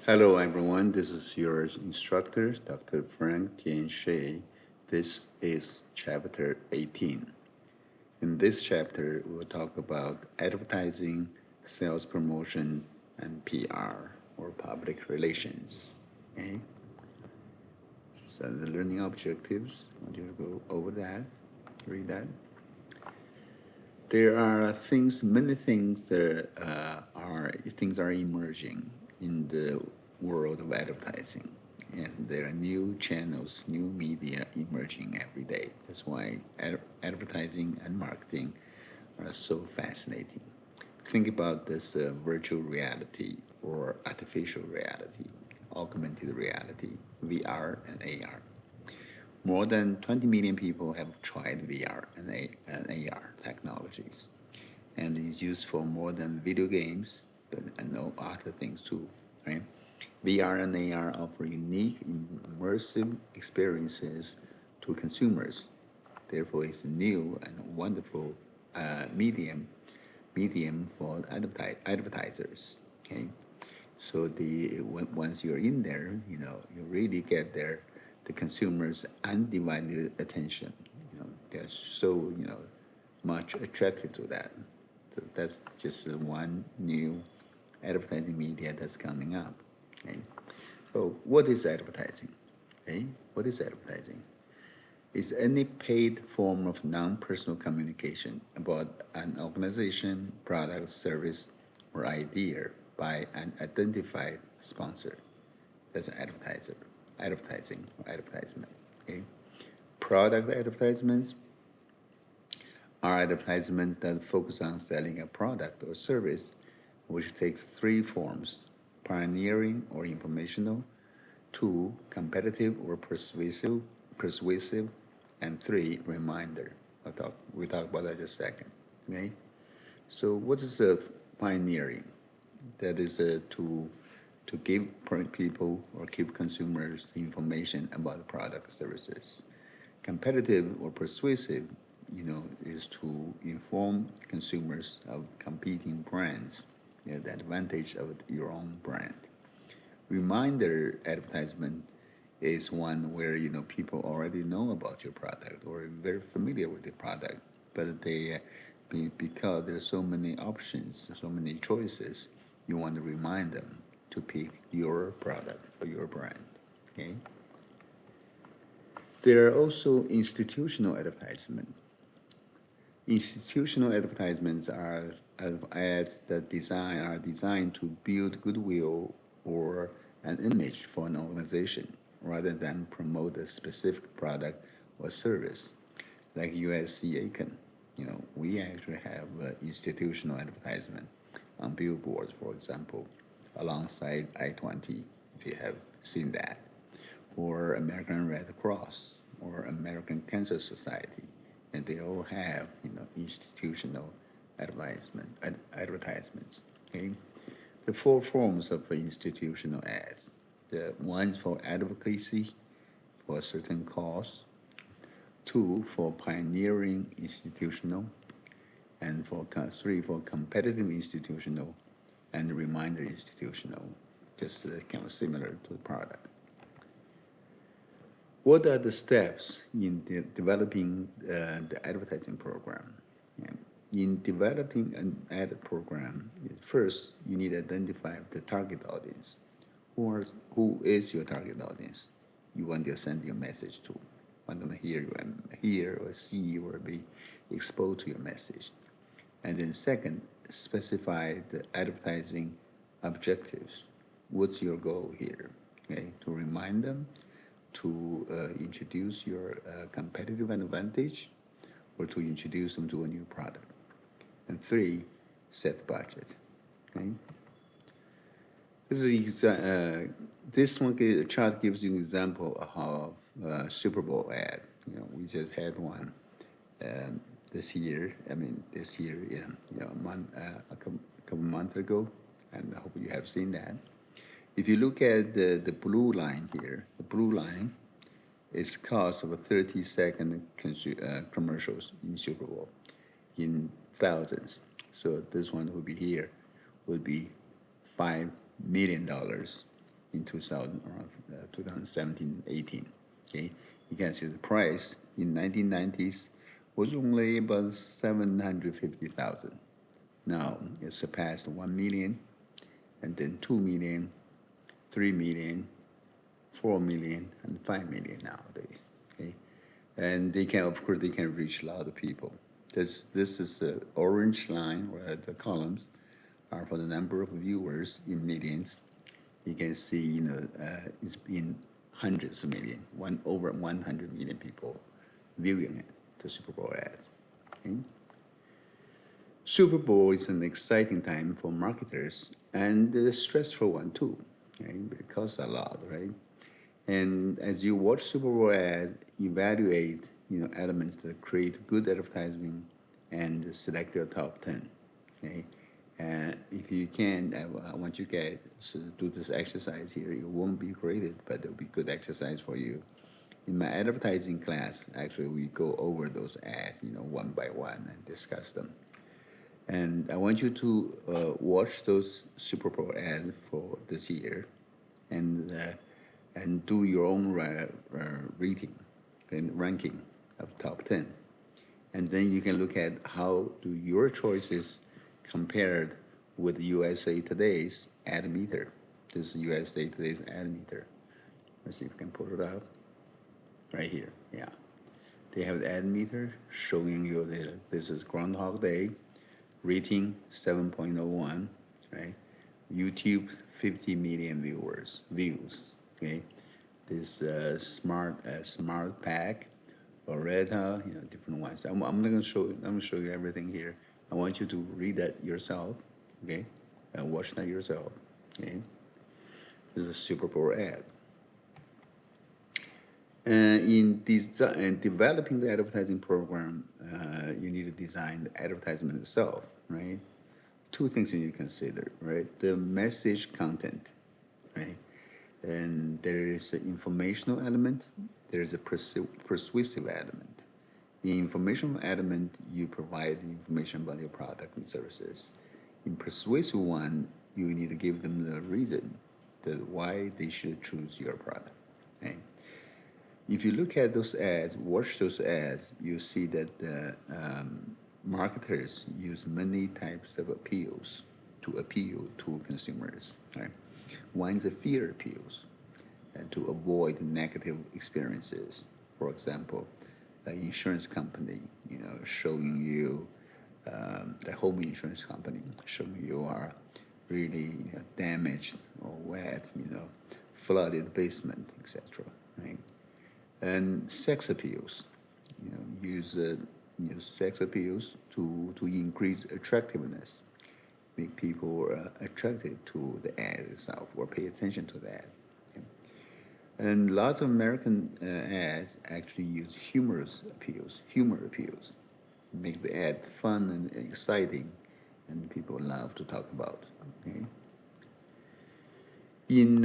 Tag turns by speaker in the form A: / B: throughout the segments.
A: Hello everyone, this is your instructor, Dr. Kerin14e. This is chapter 18. In this chapter, we'll talk about advertising, sales promotion, and PR, or public relations. Okay? So the learning objectives, I want you to go over that, read that. There are many things that are emerging in the world of advertising, and there are new channels, new media emerging every day. That's why advertising and marketing are so fascinating. Think about this virtual reality or artificial reality, augmented reality, VR and AR. More than 20 million people have tried VR and AR technologies, and it's used for more than video games, but and no other things too, right? VR and AR offer unique, immersive experiences to consumers. Therefore, it's a new and wonderful medium for advertisers. Okay, so once you're in there, you really get the consumers' undivided attention. They're so much attracted to that. So that's just one new advertising media that's coming up. Okay, so what is advertising? Okay, what is advertising? It's any paid form of non-personal communication about an organization, product, service, or idea by an identified sponsor. That's an advertising or advertisement. Okay? Product advertisements are advertisements that focus on selling a product or service, which takes three forms: pioneering or informational, two, competitive or persuasive, and three, reminder. We'll talk about that in a second. Okay? So what is pioneering? That is to give people or give consumers the information about the product or services. Competitive or persuasive, is to inform consumers of competing brands, the advantage of your own brand. Reminder advertisement is one where people already know about your product or are very familiar with the product, but because there's so many options, so many choices, you want to remind them to pick your product or your brand. Okay. There are also institutional advertisement. Institutional advertisements are ads that are designed to build goodwill or an image for an organization rather than promote a specific product or service. Like USC Aiken, we actually have institutional advertisement on billboards, for example, alongside I-20, if you have seen that, or American Red Cross or American Cancer Society, and they all have institutional advertisements. Okay, the four forms of institutional ads: the one for advocacy for a certain cause, two for pioneering institutional, and three for competitive institutional, and reminder institutional, just kind of similar to the product. What are the steps in developing the advertising program? In developing an ad program, first you need to identify the target audience. Who is your target audience? You want to send your message to. Want them to hear or see or be exposed to your message. And then second, specify the advertising objectives. What's your goal here? Okay, to remind them, to introduce your competitive advantage, or to introduce them to a new product. And three, set budget. Okay. This chart gives you an example of how Super Bowl ad. We just had one this year. A couple months ago, and I hope you have seen that. If you look at the blue line here, the blue line is cost of 30-second commercials in Super Bowl in thousands. So this one would be $5 million in 2017, 18. Okay, you can see the price in 1990s was only about 750,000. Now it surpassed 1 million, and then 2 million, 3 million, 4 million, and 5 million nowadays. Okay, and they can, of course, they can reach a lot of people. This is the orange line, where the columns are for the number of viewers in millions. You can see, it's been hundreds of million, over 100 million people viewing it, the Super Bowl ads. Okay? Super Bowl is an exciting time for marketers and a stressful one too. Right? It costs a lot, right? And as you watch Super Bowl ads, evaluate elements that create good advertising and select your top 10. Okay, if you can, I want you guys to do this exercise here. It won't be graded, but it'll be good exercise for you. In my advertising class, actually, we go over those ads, one by one and discuss them. And I want you to watch those Super Bowl ads for this year, and do your own rating and ranking of top 10. And then you can look at how do your choices compared with USA Today's ad meter. This is USA Today's ad meter. Let's see if we can pull it up. Right here, yeah. They have the ad meter showing you this is Groundhog Day, rating 7.01, right? YouTube 50 million views, okay? This smart pack, Loretta, different ones. I'm not gonna show you everything here. I want you to read that yourself, okay? And watch that yourself, okay? This is a Super Bowl ad. In developing the advertising program, you need to design the advertisement itself, right? Two things you need to consider, right? The message content, right? And there is an informational element, there is a persuasive element. The informational element, you provide the information about your product and services. In persuasive one, you need to give them the reason why they should choose your product. Okay? If you look at those ads, watch those ads, you see that the marketers use many types of appeals to appeal to consumers. Right? One is the fear appeals, and to avoid negative experiences. For example, an insurance company, showing you the home insurance company showing you are really damaged or wet, flooded basement, etc. Right? And sex appeals, use sex appeals to increase attractiveness, make people attracted to the ad itself or pay attention to the ad. Okay? And lots of American ads actually use humor appeals, make the ad fun and exciting, and people love to talk about. Okay? In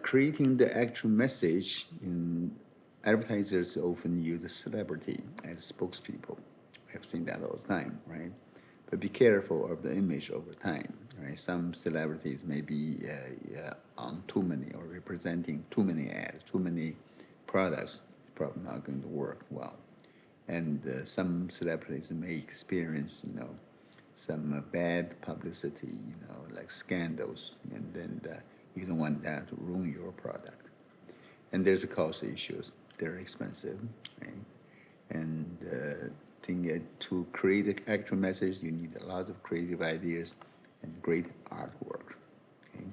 A: creating the actual message, advertisers often use a celebrity as spokespeople. We have seen that all the time, right? But be careful of the image over time, right? Some celebrities may be on too many or representing too many ads, too many products. It's probably not going to work well. And some celebrities may experience, some bad publicity, like scandals, and then you don't want that to ruin your product. And there's a cost issues. They're expensive, right? And to create an actual message, you need a lot of creative ideas and great artwork. Okay?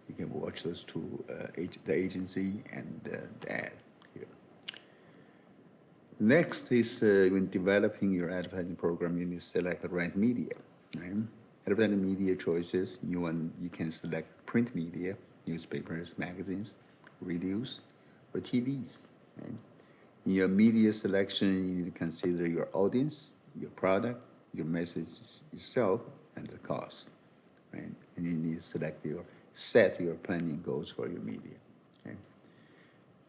A: You can watch those two, the agency and the ad here. Next is when developing your advertising program, you need to select the right media. Right? Advertising media choices, you can select print media, newspapers, magazines, radios, or TVs. Right? In your media selection, you need to consider your audience, your product, your message itself, and the cost. Right? And you need to set your planning goals for your media. Okay?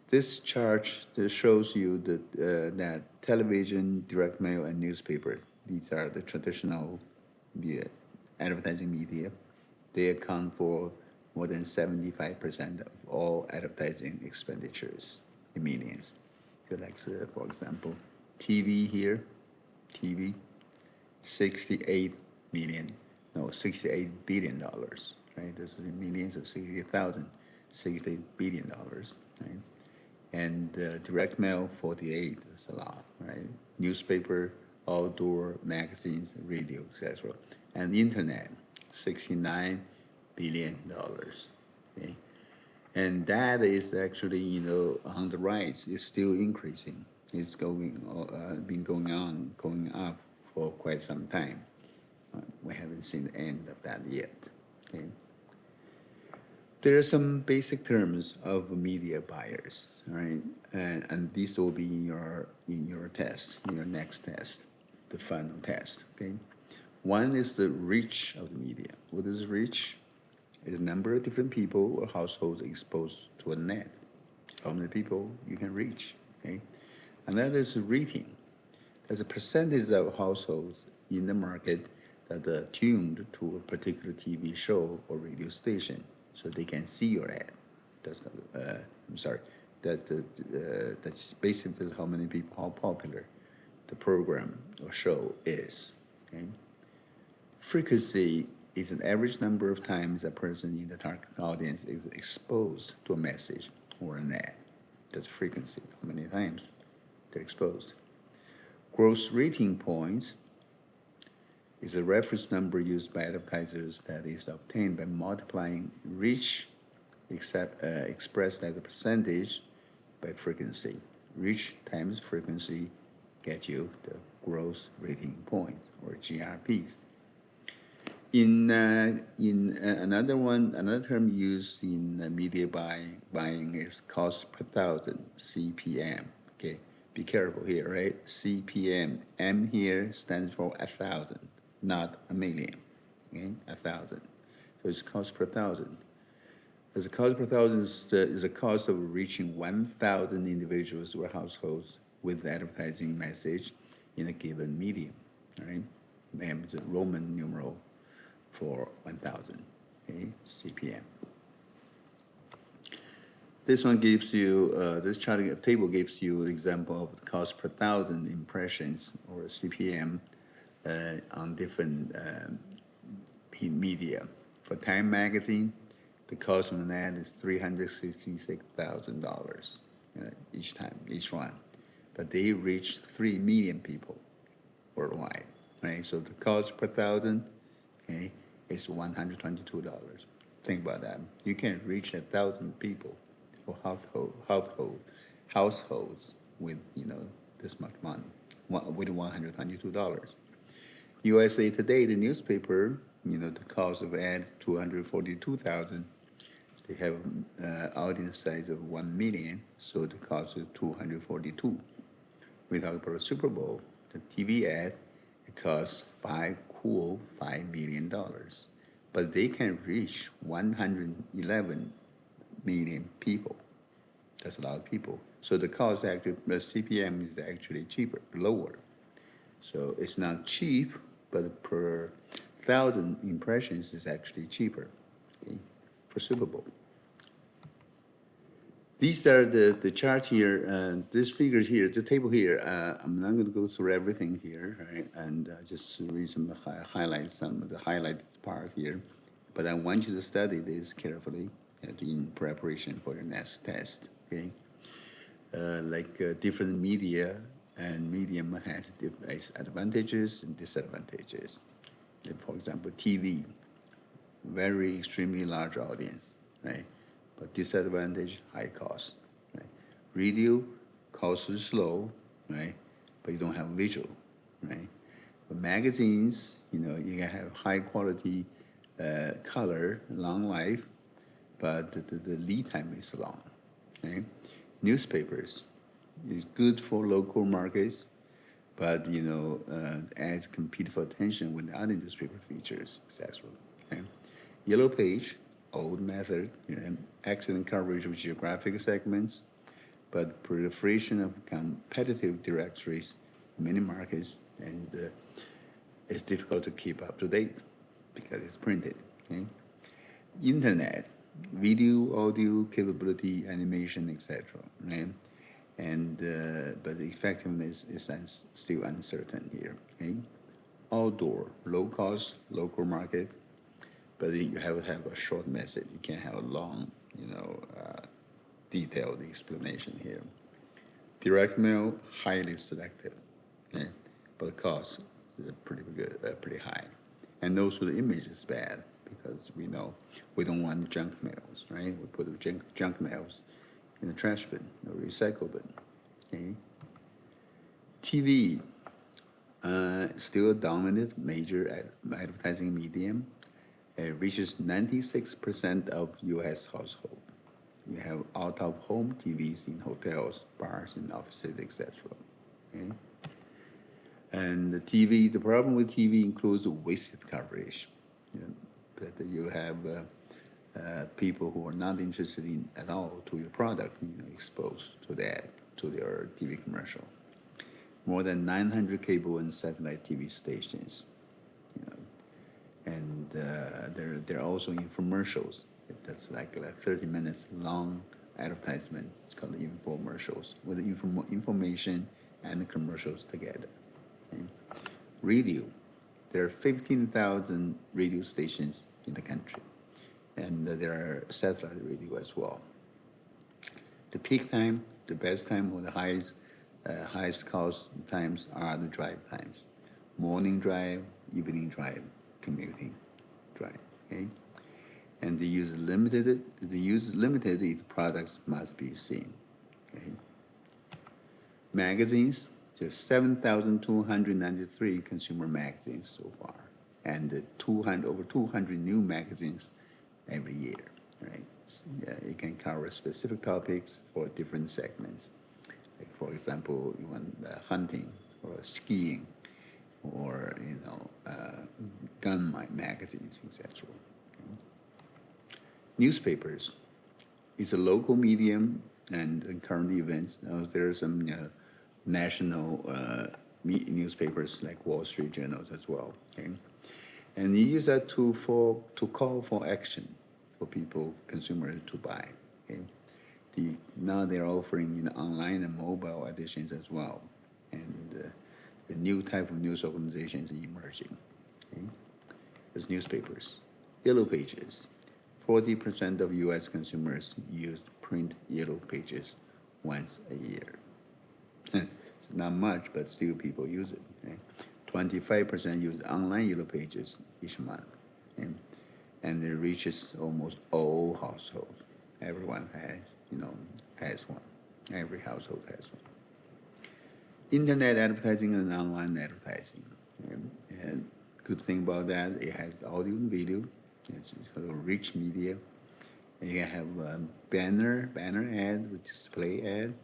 A: This chart shows you that television, direct mail, and newspapers, these are the traditional advertising media. They account for more than 75% of all advertising expenditures in millions. So like, for example, TV here, TV, 68 million, no, $68 billion, right? This is in millions of 60,000, $68 billion, right? And direct mail, 48, that's a lot, right? Newspaper, outdoor, magazines, radio, etc. And internet, $69 billion, okay? And that is actually, on the rise. It's still increasing. It's been going up for quite some time. We haven't seen the end of that yet. Okay. There are some basic terms of media buyers, right? And these will be in your test, in your next test, the final test. Okay. One is the reach of the media. What is reach? Is the number of different people or households exposed to a net. How many people you can reach, okay? Another is rating. There's a percentage of households in the market that are tuned to a particular TV show or radio station, so they can see your ad. That's that's basically how many people, how popular the program or show is. Okay? Frequency is an average number of times a person in the target audience is exposed to a message or an ad. That's frequency, how many times they're exposed. Gross rating points is a reference number used by advertisers that is obtained by multiplying reach expressed as a percentage by frequency. Reach times frequency get you the gross rating point, or GRPs. Another term used in media buying is cost per thousand, CPM. Okay, be careful here, right? CPM, M here stands for 1,000, not a million. Okay, 1,000. So it's cost per thousand. As a cost per thousand is the cost of reaching 1,000 individuals or households with the advertising message in a given medium. All right, M is a Roman numeral for 1,000, okay, CPM. This one gives you, this chart table gives you an example of the cost per thousand impressions, or CPM, on different media. For Time Magazine, the cost of an ad is $366,000 each one. But they reach 3 million people worldwide, right? So the cost per thousand, okay, is $122. Think about that. You can reach 1,000 people or households with this much money, with $122. USA Today, the newspaper, the cost of ad $242,000. They have audience size of 1 million, so the cost is $242. We talk about the Super Bowl, the TV ad, it costs $5 million, but they can reach 111 million people. That's a lot of people. So the cost actually, the CPM is actually cheaper, lower. So it's not cheap, but per 1,000 impressions is actually cheaper, okay, for Super Bowl. These are the charts here, this figures here, the table here. I'm not going to go through everything here, right? And just read some highlights, some of the highlighted part here. But I want you to study this carefully in preparation for your next test, okay? Different media and medium has advantages and disadvantages. Like for example, TV, very extremely large audience, right? But disadvantage, high cost, right? Radio, cost is low, right? But you don't have visual, right? But magazines, you can have high quality color, long life, but the lead time is long, okay? Newspapers is good for local markets, but ads compete for attention with other newspaper features, etc. Okay? Yellow page, old method, excellent coverage of geographic segments, but proliferation of competitive directories in many markets, and it's difficult to keep up to date because it's printed. Okay? Internet, video, audio capability, animation, etc. Right? And but the effectiveness is still uncertain here. Okay, outdoor, low cost, local market, but you have to have a short message. You can't have a long, detailed explanation here. Direct mail, highly selective, okay? But the cost is pretty good, pretty high. And also the image is bad because we know we don't want junk mails, right? We put the junk mails in the trash bin or recycle bin, okay? TV, still a dominant major advertising medium. It reaches 96% of U.S. households. You have out-of-home TVs in hotels, bars, and offices, etc. Okay? And the problem with TV includes wasted coverage. You know, that you have people who are not interested in at all to your product, exposed to that, to their TV commercial. More than 900 cable and satellite TV stations, and they're also infomercials. That's like 30 minutes long advertisement. It's called infomercials with information and the commercials together. Okay? Radio. There are 15,000 radio stations in the country, and there are satellite radio as well. The peak time, the best time, or the highest cost times are the drive times: morning drive, evening drive, commuting drive. Okay, and the use limited. The use limited if products must be seen. Okay. Magazines. There's 7,293 consumer magazines so far, and over 200 new magazines every year. Right? Yeah, it can cover specific topics for different segments. Like for example, you want hunting or skiing, or gun magazines, etc. Okay. Newspapers. It's a local medium and current events. There are some national newspapers like Wall Street journals as well. Okay? And you use that to call for action for people, consumers to buy. Okay? Now they're offering online and mobile editions as well, and the new type of news organizations emerging. Okay? As newspapers, yellow pages. 40% of U.S. consumers use print yellow pages once a year. It's not much, but still people use it. Okay? 25% use online yellow pages each month, okay? And it reaches almost all households. Everyone has one. Every household has one. Internet advertising and online advertising. And good thing about that, it has audio and video. It's called a rich media. And you can have a banner ad with display ad.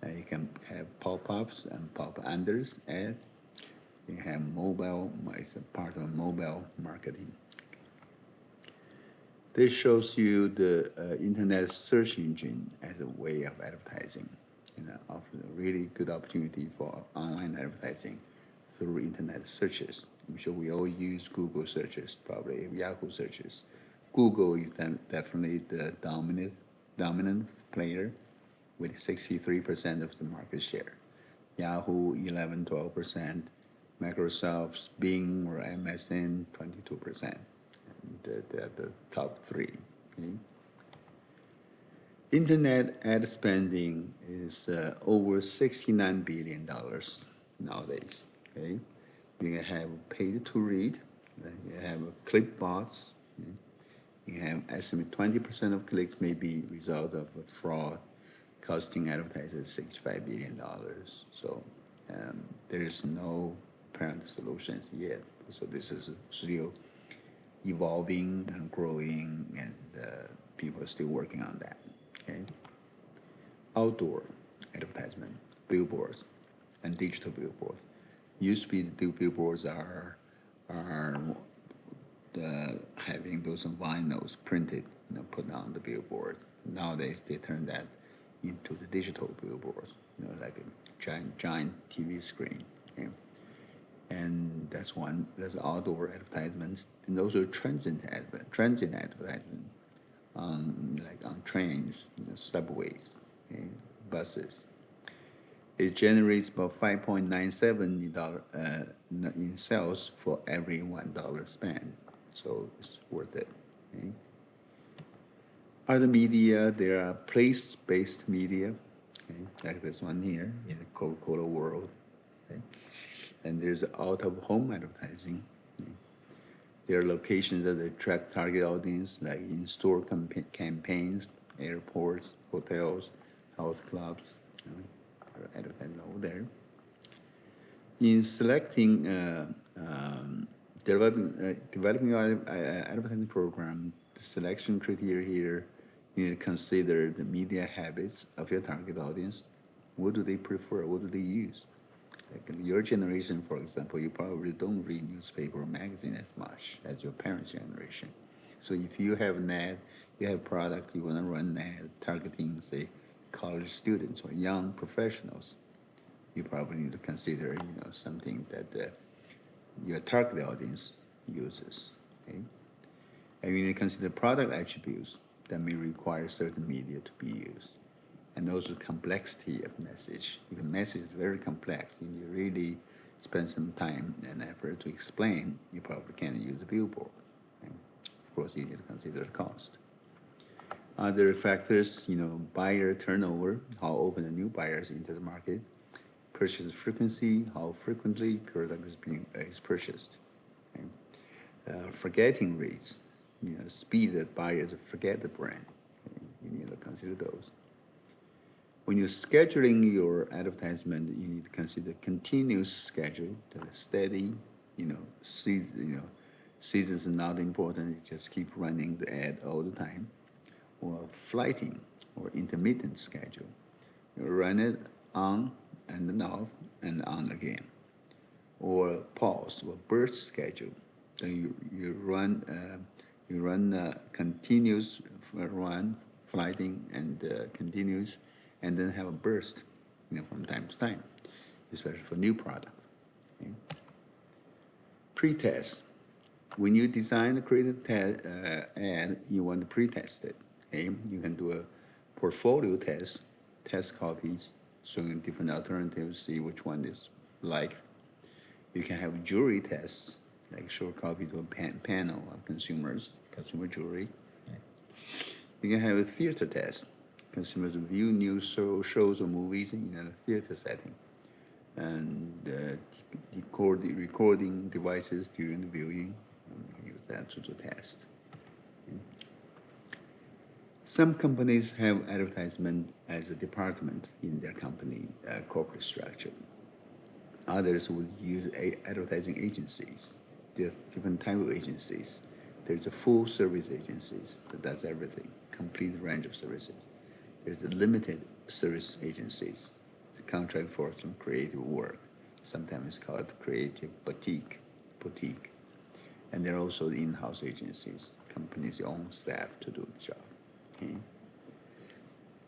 A: You can have pop-ups and pop-unders ad. You can have mobile, it's a part of mobile marketing. This shows you the internet search engine as a way of advertising. Offers a really good opportunity for online advertising through internet searches. I'm sure we all use Google searches, probably Yahoo searches. Google is definitely the dominant player with 63% of the market share. Yahoo 11-12%, Microsoft's Bing or MSN 22%. They're the top three. Okay? Internet ad spending is over $69 billion nowadays. Okay, you can have paid to read, you have click bots. Okay? You have estimate 20% of clicks may be result of a fraud, costing advertisers $65 billion. So there's no apparent solutions yet. So this is still evolving and growing, and people are still working on that. Okay. Outdoor advertisement, billboards, and digital billboards. Used to be the billboards are having those vinyls printed, put on the billboard. Nowadays they turn that into the digital billboards, like a giant TV screen. Okay? And that's outdoor advertisement, and also transient advertisement. like on trains, subways, okay, buses. It generates about $5.97 in sales for every $1 spent, so it's worth it. Okay? Other media, there are place-based media, okay, like this one here in the Coca-Cola world. Okay? And there's out-of-home advertising. Okay? There are locations that attract target audience, like in-store campaigns, airports, hotels, health clubs, advertising over there. In selecting, developing your advertising program, the selection criteria here, you need to consider the media habits of your target audience. What do they prefer? What do they use? Like in your generation, for example, you probably don't read newspaper or magazine as much as your parents' generation. So if you have an ad, you have a product, you want to run an ad targeting, say, college students or young professionals, you probably need to consider, something that your target audience uses. Okay? And you need to consider product attributes that may require certain media to be used. And also complexity of message. If the message is very complex, you need to really spend some time and effort to explain, you probably can't use a billboard. Right? Of course, you need to consider the cost. Other factors, buyer turnover, how often the new buyers enter the market, purchase frequency, how frequently product is purchased. Okay? Forgetting rates, speed that buyers forget the brand. Okay? You need to consider those. When you're scheduling your advertisement, you need to consider continuous schedule that is steady. Seasons are not important. You just keep running the ad all the time. Or flighting or intermittent schedule. You run it on and then off and on again. Or pause or burst schedule. Then you run continuous run, flighting and continuous, and then have a burst, from time to time, especially for new product. Okay? Pre-test. When you design a creative ad, you want to pre-test it. Okay? You can do a portfolio test copies, showing different alternatives, see which one is liked. You can have jury tests, like show a copy to a panel of consumer jury. You can have a theater test. Consumers view news shows or movies in a theater setting, and recording devices during the viewing. You can use that to test. Some companies have advertisement as a department in their company corporate structure. Others would use advertising agencies. There are different types of agencies. There's a full service agencies that does everything, complete range of services. There's the limited service agencies, the contract for some creative work. Sometimes it's called creative boutique. And there are also the in-house agencies, companies' own staff to do the job. Okay?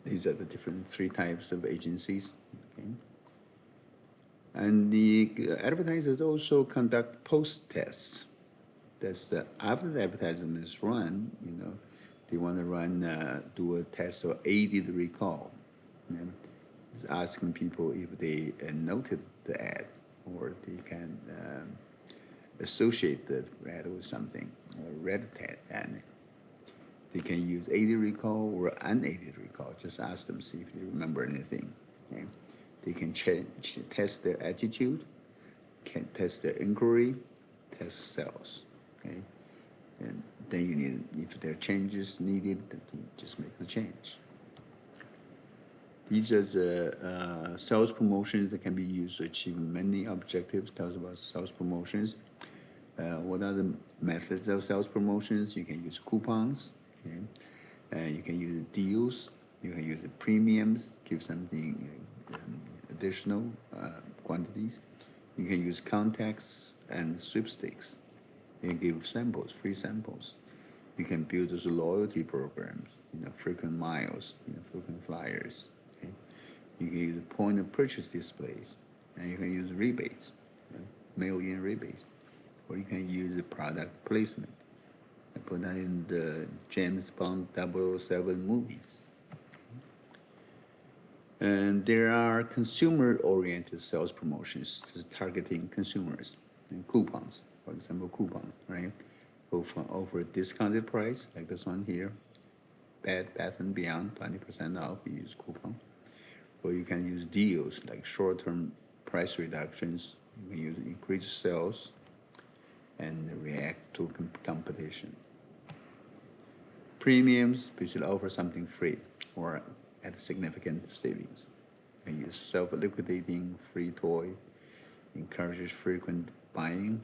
A: These are the different three types of agencies. Okay? And the advertisers also conduct post-tests. That's after the advertisement is run, they want to do a test of aided recall. It's asking people if they noted the ad or they can associate the ad with something or read the ad. They can use aided recall or unaided recall. Just ask them, see if they remember anything. Okay? They can test their attitude, can test their inquiry, test sales. Okay? And then you need, if there are changes needed, then you just make the change. These are the sales promotions that can be used to achieve many objectives. Tells about sales promotions. What are the methods of sales promotions? You can use coupons. Okay? You can use deals. You can use premiums. Give something additional quantities. You can use contacts and sweepstakes. You can give samples, free samples. You can build those loyalty programs, frequent miles, frequent flyers. Okay? You can use point of purchase displays, and you can use rebates, mail-in rebates, or you can use product placement, put that in the James Bond 007 movies. And there are consumer-oriented sales promotions, just targeting consumers, and coupons, for example, coupon, right? Offer a discounted price, like this one here, Bed Bath & Beyond, 20% off, you use coupon. Or you can use deals, like short-term price reductions, you can use increased sales, and react to competition. Premiums, basically offer something free or at significant savings. And use self-liquidating free toy, encourages frequent buying,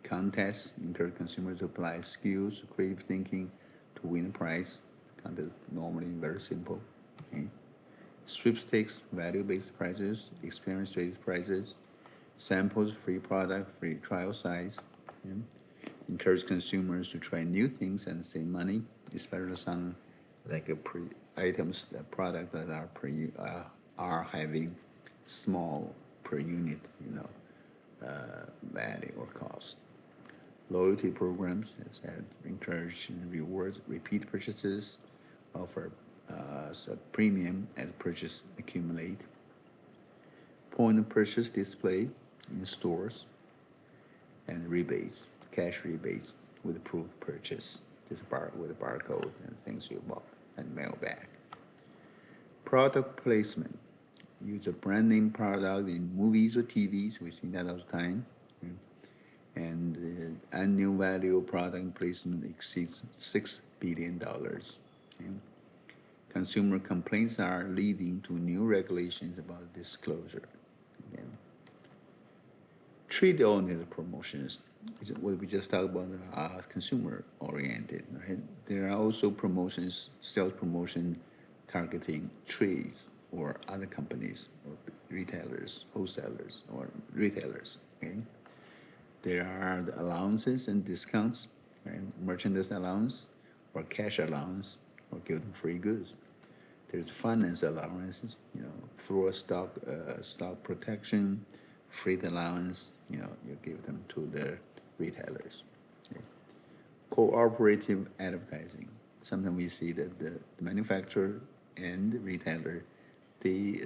A: contests, encourage consumers to apply skills, creative thinking to win a prize. Contest normally very simple. Okay? Sweepstakes, value-based prizes, experience-based prizes, samples, free product, free trial size. Okay? Encourage consumers to try new things and save money, especially some like a items, product that are having small per unit, value or cost. Loyalty programs, as said, encourage rewards, repeat purchases, offer a premium as purchase accumulate. Point of purchase display in stores, and rebates, cash rebates with proof purchase, with a barcode and things you bought and mail back. Product placement, use a brand name product in movies or TVs, we see that all the time. Okay? And the annual value of product placement exceeds $6 billion. Okay? Consumer complaints are leading to new regulations about disclosure. Okay? Trade-oriented promotions is what we just talked about, consumer-oriented, right? There are also promotions, sales promotion targeting trades or other companies or retailers, wholesalers, or retailers, okay? There are the allowances and discounts, right? Merchandise allowance or cash allowance or give them free goods. There's finance allowances, floor stock protection, freight allowance, you give them to the retailers. Okay. Cooperative advertising. Sometimes we see that the manufacturer and the retailer, they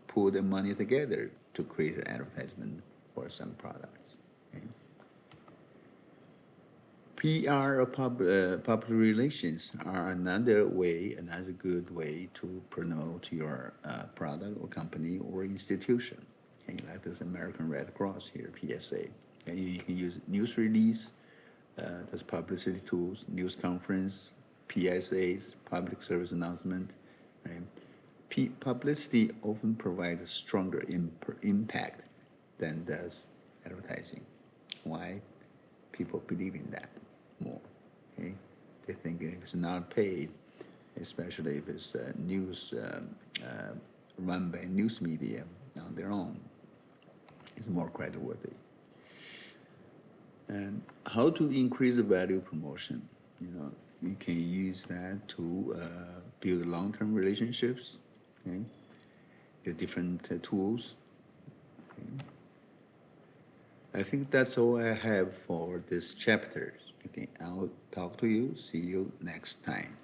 A: pull the money together to create an advertisement for some products. Okay. PR or public relations are another good way to promote your product or company or institution. Okay, like this American Red Cross here, PSA. Okay, you can use news release, that's publicity tools, news conference, PSAs, public service announcement. Right? Publicity often provides a stronger impact than does advertising. Why? People believe in that more. Okay, they think if it's not paid, especially if it's news run by news media on their own, it's more creditworthy. And how to increase the value promotion? You can use that to build long-term relationships. Okay, with different tools. Okay. I think that's all I have for this chapter. Okay, I'll talk to you. See you next time.